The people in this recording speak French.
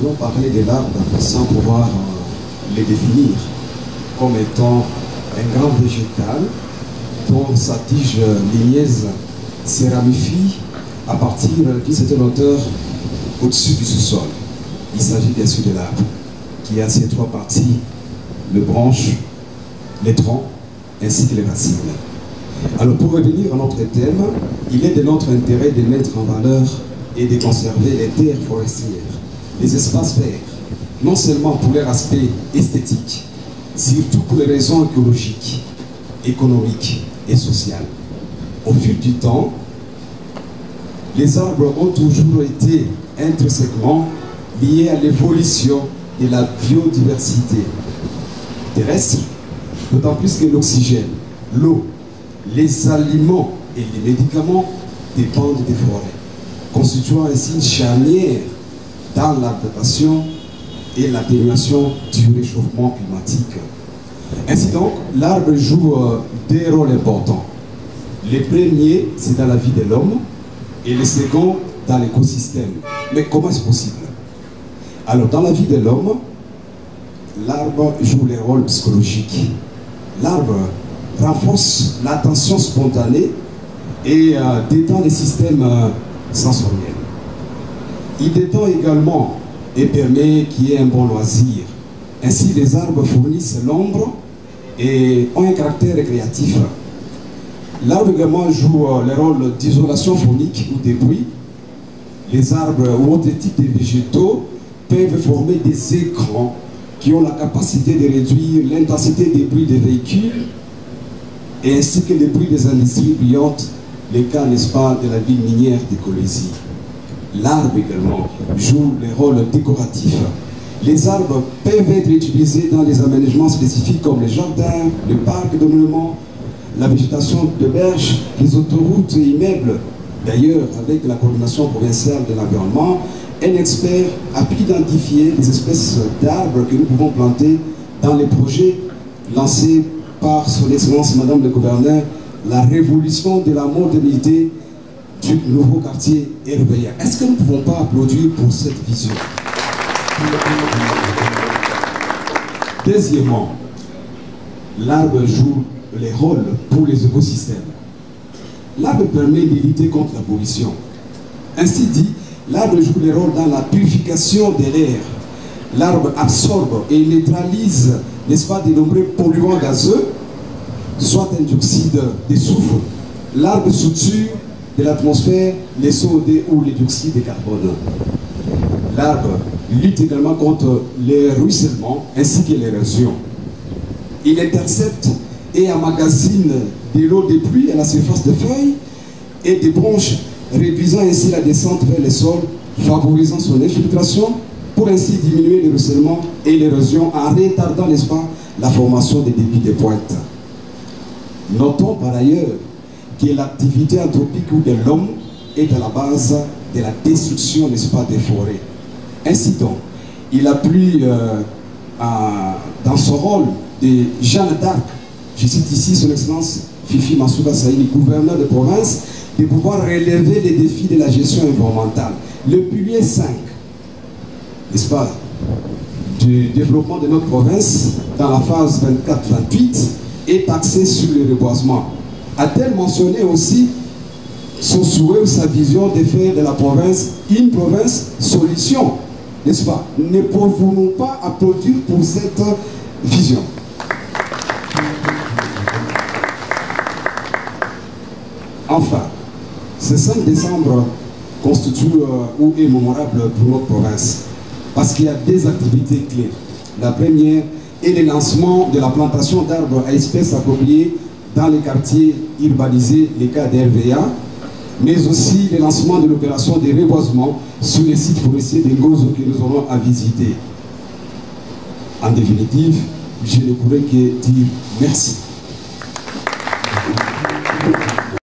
saurions parler de l'arbre sans pouvoir les définir comme étant un grand végétal dont sa tige ligneuse se ramifie à partir d'une certaine hauteur au-dessus du sous-sol. Il s'agit bien sûr de l'arbre qui a ses trois parties, les branches, les troncs ainsi que les racines. Alors pour revenir à notre thème, il est de notre intérêt de mettre en valeur et de conserver les terres forestières, les espaces verts, non seulement pour leur aspect esthétique, surtout pour les raisons écologiques, économiques et sociales. Au fil du temps, les arbres ont toujours été intrinsèquement liés à l'évolution de la biodiversité terrestre, d'autant plus que l'oxygène, l'eau, les aliments et les médicaments dépendent des forêts, constituant ainsi une charnière dans l'adaptation et l'atténuation du réchauffement climatique. Ainsi donc, l'arbre joue des rôles importants. Le premier, c'est dans la vie de l'homme, et le second, dans l'écosystème. Mais comment est-ce possible? Alors, dans la vie de l'homme, l'arbre joue les rôles psychologiques. L'arbre renforce l'attention spontanée et détend les systèmes sensoriels. Il détend également et permet qu'il y ait un bon loisir. Ainsi, les arbres fournissent l'ombre et ont un caractère récréatif. L'arbre également joue le rôle d'isolation phonique ou des bruits. Les arbres ou autres types de végétaux peuvent former des écrans qui ont la capacité de réduire l'intensité des bruits des véhicules et ainsi que les bruits des industries brillantes, les cas, n'est-ce pas, de la ville minière de Colosie. L'arbre également joue les rôles décoratifs. Les arbres peuvent être utilisés dans les aménagements spécifiques comme les jardins, les parcs d'ornement, la végétation de berges, les autoroutes et immeubles. D'ailleurs, avec la coordination provinciale de l'environnement, un expert a pu identifier les espèces d'arbres que nous pouvons planter dans les projets lancés par son Excellence Madame le Gouverneur, la révolution de la modernité du nouveau quartier RBA. Est-ce que nous ne pouvons pas applaudir pour cette vision? Deuxièmement, l'arbre joue les rôles pour les écosystèmes. L'arbre permet de lutter contre la pollution. Ainsi dit, l'arbre joue les rôles dans la purification de l'air. L'arbre absorbe et neutralise, n'est-ce pas, de nombreux polluants gazeux, soit un dioxyde de soufre. L'arbre suture de l'atmosphère les CO2 ou les dioxydes de carbone. L'arbre lutte également contre les ruissellements ainsi que l'érosion. Il intercepte et emmagasine de l'eau des pluies à la surface des feuilles et des branches, réduisant ainsi la descente vers les sols, favorisant son infiltration pour ainsi diminuer le ruissellement et l'érosion en retardant, n'est-ce pas, la formation des débits de pointe. Notons par ailleurs que l'activité anthropique ou de l'homme est à la base de la destruction, n'est-ce pas, des forêts. Ainsi donc, il appuie dans son rôle de Jeanne d'Arc, je cite ici son Excellence Fifi Massouda Saïni, gouverneur de province, de pouvoir relever les défis de la gestion environnementale. Le pilier 5, n'est-ce pas, du développement de notre province dans la phase 24-28 est axé sur le reboisement. A-t-elle mentionné aussi son souhait ou sa vision de faire de la province une province solution, n'est-ce pas? Ne pouvons-nous pas applaudir pour cette vision? Enfin, ce 5 décembre constitue ou est mémorable pour notre province parce qu'il y a des activités clés. La première est le lancement de la plantation d'arbres à espèces appropriées dans les quartiers urbanisés, les cas d'RVA, mais aussi le lancement de l'opération de reboisement sur les sites forestiers de Ngozo que nous aurons à visiter. En définitive, je ne pourrais que dire merci.